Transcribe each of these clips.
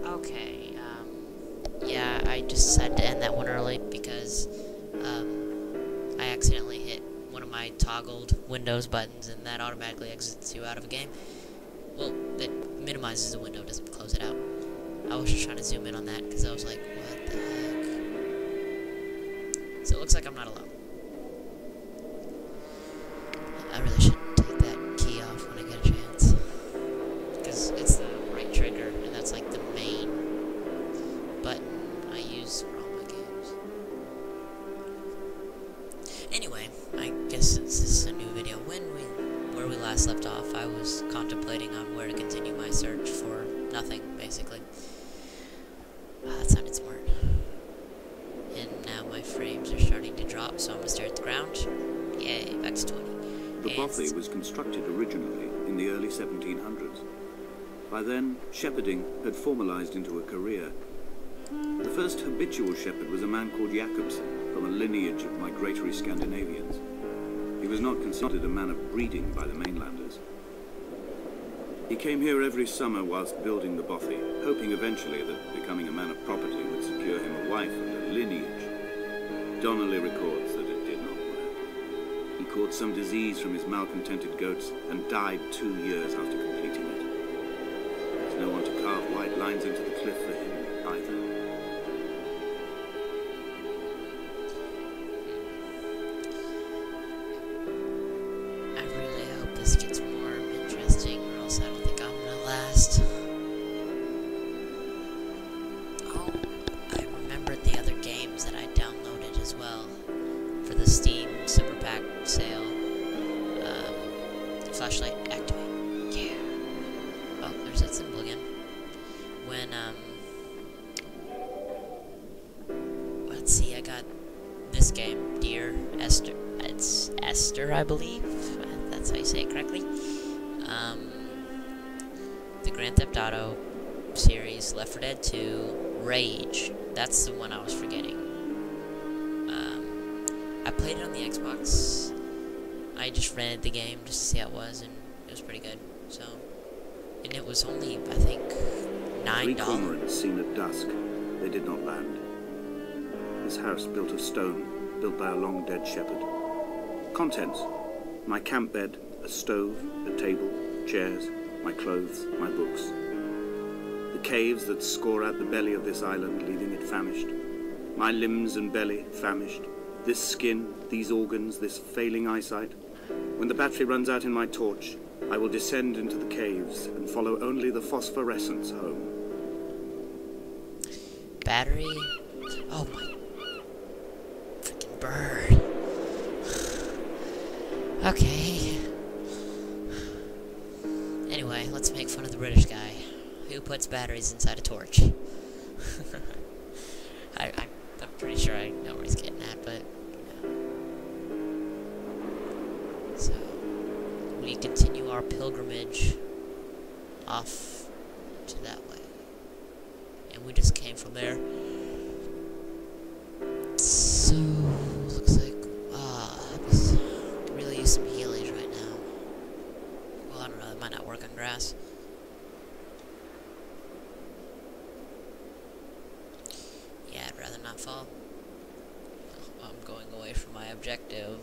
Okay, yeah, I just decided to end that one early because, I accidentally hit one of my toggled Windows buttons, and that automatically exits you out of a game. Well, it minimizes the window, doesn't close it out. I was just trying to zoom in on that, because I was like, what the heck? So it looks like I'm not alone. I really should take that key off when I get a chance. Because it's the right trigger, and that's like the main button I use for all my games. Anyway, I guess since this is a new video, where we last left off, I was contemplating on where to continue my search for nothing, basically. That sounded smart. And now my frames are starting to drop, so I'm gonna stare at the ground. Yay, back to 20. The bothy was constructed originally in the early 1700s. By then, shepherding had formalized into a career. The first habitual shepherd was a man called Jacobsen, from a lineage of migratory Scandinavians. He was not considered a man of breeding by the mainlanders. He came here every summer whilst building the bothy, hoping eventually that becoming a man of property would secure him a wife and a lineage. Donnelly records that it did not work. He caught some disease from his malcontented goats and died 2 years after completing it. There's no one to carve white lines into the cliff for him either. I really hope this gets more interesting, or else I don't think I'm gonna last. Oh, I remembered the other games that I downloaded as well for the Steam Super Pack sale. Flashlight activate. Yeah. Oh, there's that symbol again. When, let's see, I got this game, Dear Esther. It's Esther, I believe. That's how you say it correctly. The Grand Theft Auto series, Left 4 Dead 2, Rage. That's the one I was forgetting. I played it on the Xbox. I just rented the game just to see how it was, and it was pretty good. So, and it was only, I think, $9. 3 cormorants seen at dusk. They did not land. This house built of stone, built by a long-dead shepherd. Contents: my camp bed, a stove, a table, chairs, my clothes, my books. The caves that score out the belly of this island, leaving it famished. My limbs and belly famished. This skin, these organs, this failing eyesight. When the battery runs out in my torch, I will descend into the caves and follow only the phosphorescence home. Battery? Oh my freaking bird. Okay. Anyway, let's make fun of the British guy who puts batteries inside a torch. I'm pretty sure I know where he's getting at, but so we continue our pilgrimage off to that way, and we just came from there. So looks like I could really use some healers right now. Well, I don't know, it might not work on grass. Yeah, I'd rather not fall. I'm going away from my objective.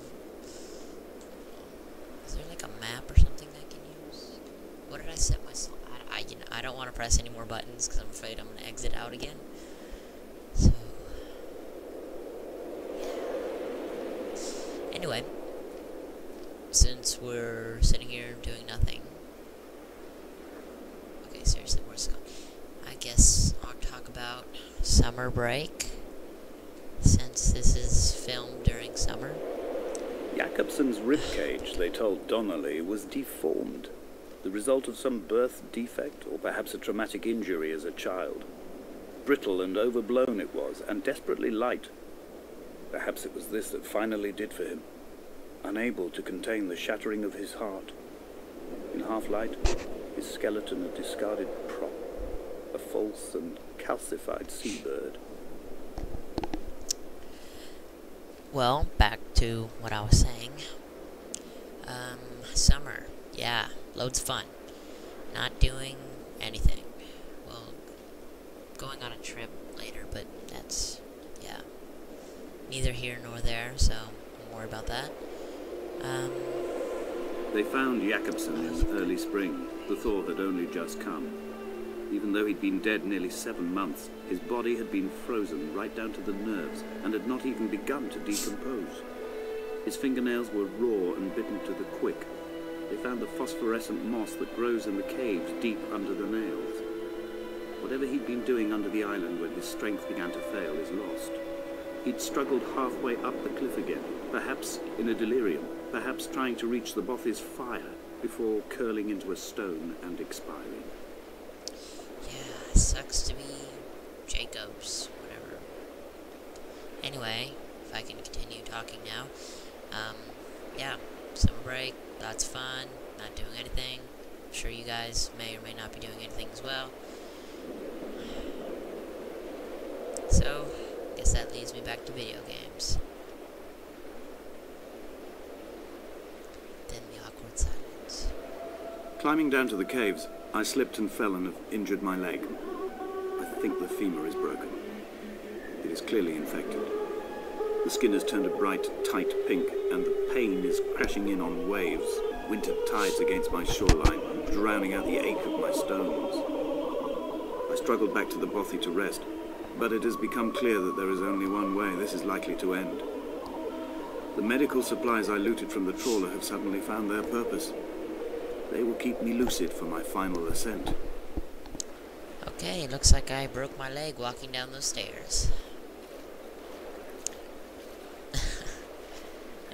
Is there like a map or something I can use? What did I set myself? I don't want to press any more buttons because I'm afraid I'm going to exit out again. So, yeah. Anyway, since we're sitting here doing nothing. Okay, seriously, where's it going? I guess I'll talk about summer break, since this is filmed during summer. Jacobsen's ribcage, they told Donnelly, was deformed, the result of some birth defect or perhaps a traumatic injury as a child. Brittle and overblown it was, and desperately light. Perhaps it was this that finally did for him, unable to contain the shattering of his heart. In half-light, his skeleton a discarded prop, a false and calcified seabird. Well, back to what I was saying. Summer. Yeah, loads of fun. Not doing anything. Well, going on a trip later, but that's, yeah, neither here nor there, so don't worry about that. They found Jakobsen in early spring. The thaw had only just come. Even though he'd been dead nearly 7 months, his body had been frozen right down to the nerves and had not even begun to decompose. His fingernails were raw and bitten to the quick. They found the phosphorescent moss that grows in the caves deep under the nails. Whatever he'd been doing under the island when his strength began to fail is lost. He'd struggled halfway up the cliff again, perhaps in a delirium, perhaps trying to reach the Bothy's fire before curling into a stone and expiring. Yeah, sucks to be Jacobs, whatever. Anyway, if I can continue talking now. Yeah, summer break, lots of fun, not doing anything. I'm sure you guys may or may not be doing anything as well. So, I guess that leads me back to video games. Then the awkward silence. Climbing down to the caves, I slipped and fell and have injured my leg. I think the femur is broken. It is clearly infected. The skin has turned a bright, tight pink, and the pain is crashing in on waves, winter tides against my shoreline, drowning out the ache of my stones. I struggled back to the Bothy to rest, but it has become clear that there is only one way this is likely to end. The medical supplies I looted from the trawler have suddenly found their purpose. They will keep me lucid for my final ascent. Okay, looks like I broke my leg walking down those stairs.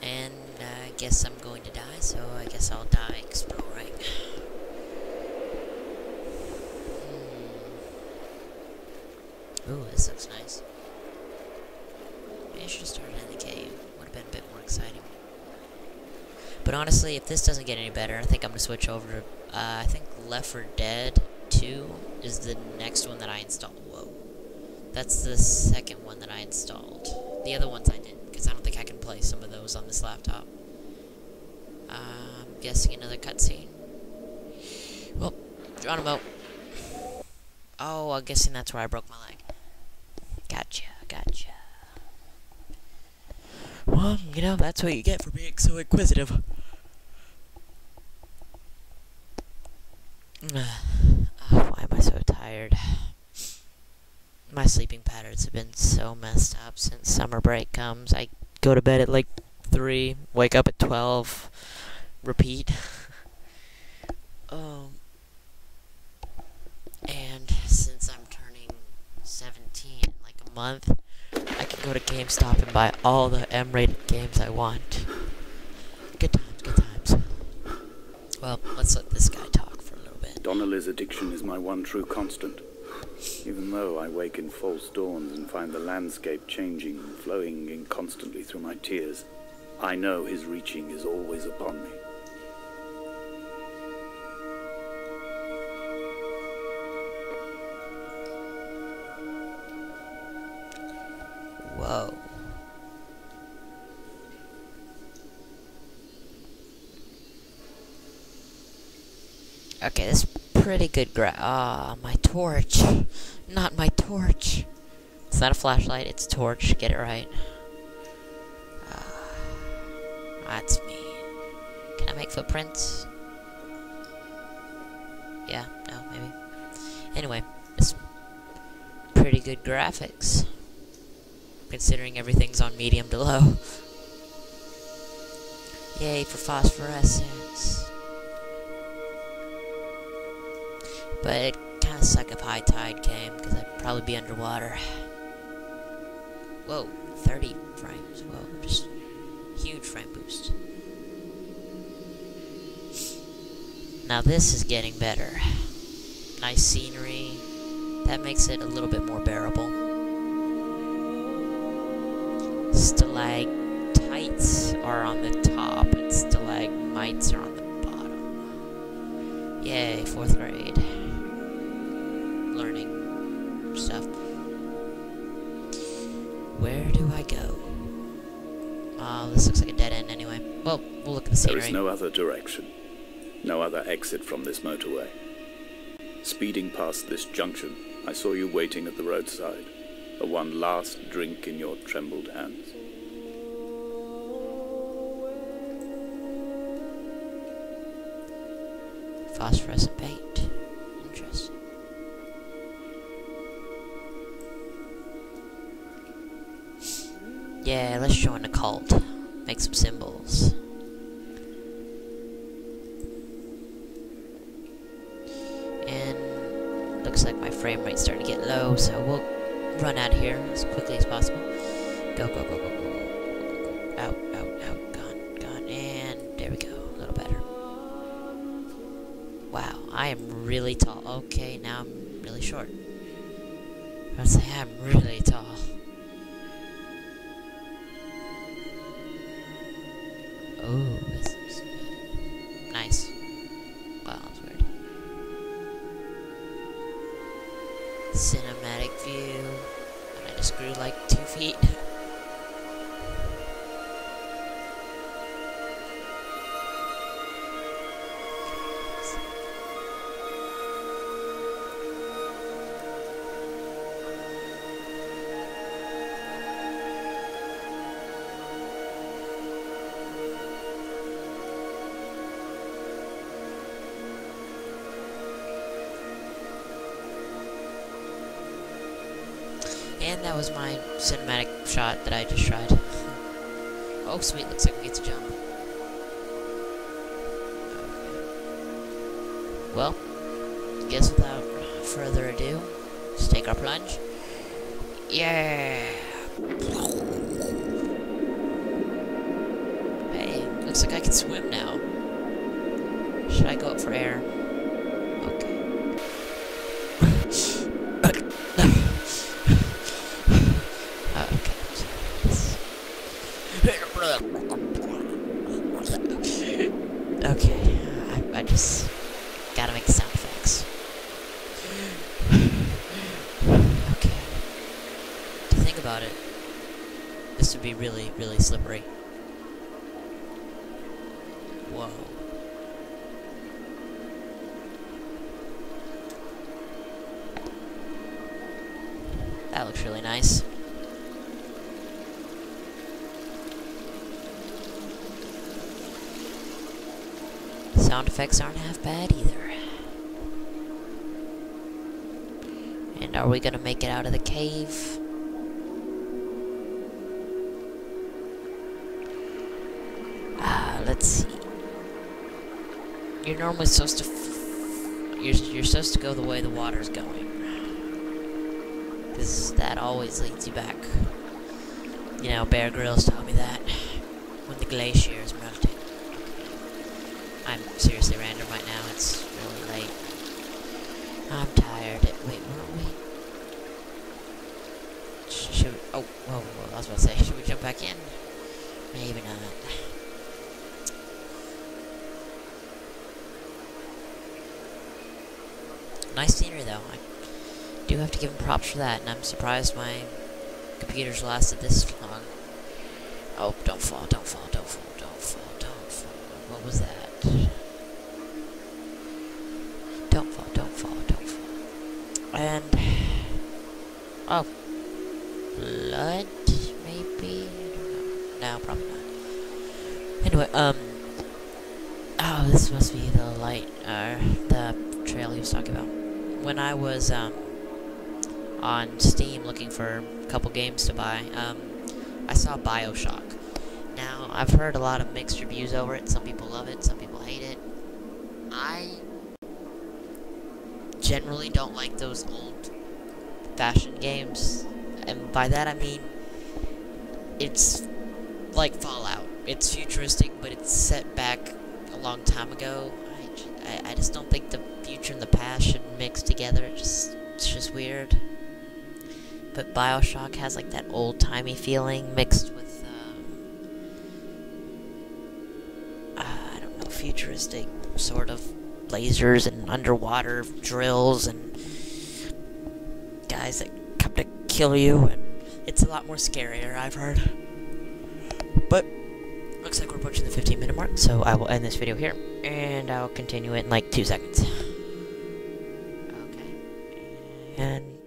And I guess I'm going to die, so I guess I'll die exploring. Ooh, this looks nice. Maybe I should have started in the cave. Would have been a bit more exciting. But honestly, if this doesn't get any better, I think I'm going to switch over to, I think Left 4 Dead 2 is the next one that I installed. Whoa. That's the second one that I installed. The other ones I didn't, because I don't think I can play some of those on this laptop. I'm guessing another cutscene. Well, Geronimo. Oh, I'm guessing that's where I broke my leg. Gotcha. Well, you know, that's what you get for being so inquisitive. Why am I so tired? My sleeping patterns have been so messed up since summer break comes. I go to bed at like 3, wake up at 12, repeat. And since I'm turning 17 in like a month, I can go to GameStop and buy all the M-rated games I want. Good times. Well, let's let this guy talk for a little bit. Donnelly's addiction is my one true constant. Even though I wake in false dawns and find the landscape changing, flowing inconstantly through my tears, I know his reaching is always upon me. Whoa. Okay, that's pretty good my torch. Not my torch. It's not a flashlight, it's a torch. Get it right. That's me. Can I make footprints? Yeah, no, maybe. Anyway, it's pretty good graphics, considering everything's on medium to low. Yay for phosphorescence. But it kind of suck if high tide came, because I'd probably be underwater. Whoa, 30 frames. Whoa, just huge frame boost. Now this is getting better. Nice scenery. That makes it a little bit more bearable. Stalactites are on the top, and stalagmites are on the bottom. Yay, 4th grade. Learning stuff. Where do I go? Oh, this looks like a dead end anyway. Well, we'll look at the scenery. There is no other direction. No other exit from this motorway. Speeding past this junction, I saw you waiting at the roadside, a one last drink in your trembled hands. Phosphorescent paint. Interesting. Yeah, let's join the cult. Make some symbols. And looks like my frame rate's starting to get low, so we'll run out of here as quickly as possible. Go, go, go, go, go, go. Out, out, out. Gone, gone. And there we go. A little better. Wow, I am really tall. Okay, now I'm really short. I would say I'm really tall. Oh, this is good. Nice. Wow, that's weird. Cinematic view. And I just grew like 2 feet. And that was my cinematic shot that I just tried. Oh, sweet, looks like we get to jump. Well, guess without further ado, let's take our plunge. Yeah! Hey, looks like I can swim now. Should I go up for air? Okay, I just gotta make the sound effects. Okay. To think about it, this would be really, really slippery. Whoa. That looks really nice. Sound effects aren't half bad either. And are we gonna make it out of the cave? Let's see. You're normally supposed to you're supposed to go the way the water's going, because that always leads you back. You know, Bear Grylls taught me that when the glacier is melting. I'm seriously random right now. It's really late. I'm tired. Wait, where are we? Should we? Oh, whoa, whoa, I was about to say, should we jump back in? Maybe not. Nice scenery, though. I do have to give him props for that, and I'm surprised my computer's lasted this long. Oh, don't fall, don't fall, don't fall, don't fall, don't fall. What was that? Don't fall, don't fall, don't fall. And... oh. Blood, maybe? I don't know. No, probably not. Anyway, oh, this must be the light, the trail he was talking about. When I was, on Steam looking for a couple games to buy, I saw BioShock. Now, I've heard a lot of mixed reviews over it. Some people love it, some people hate it. I generally don't like those old-fashioned games. And by that I mean, it's like Fallout. It's futuristic, but it's set back a long time ago. I just don't think the future and the past should mix together. It's just weird. But BioShock has like that old-timey feeling mixed with, I don't know, futuristic sort of lasers and underwater drills and guys that come to kill you, and it's a lot more scarier, I've heard. But looks like we're approaching the 15-minute mark, so I will end this video here, and I'll continue it in like 2 seconds. and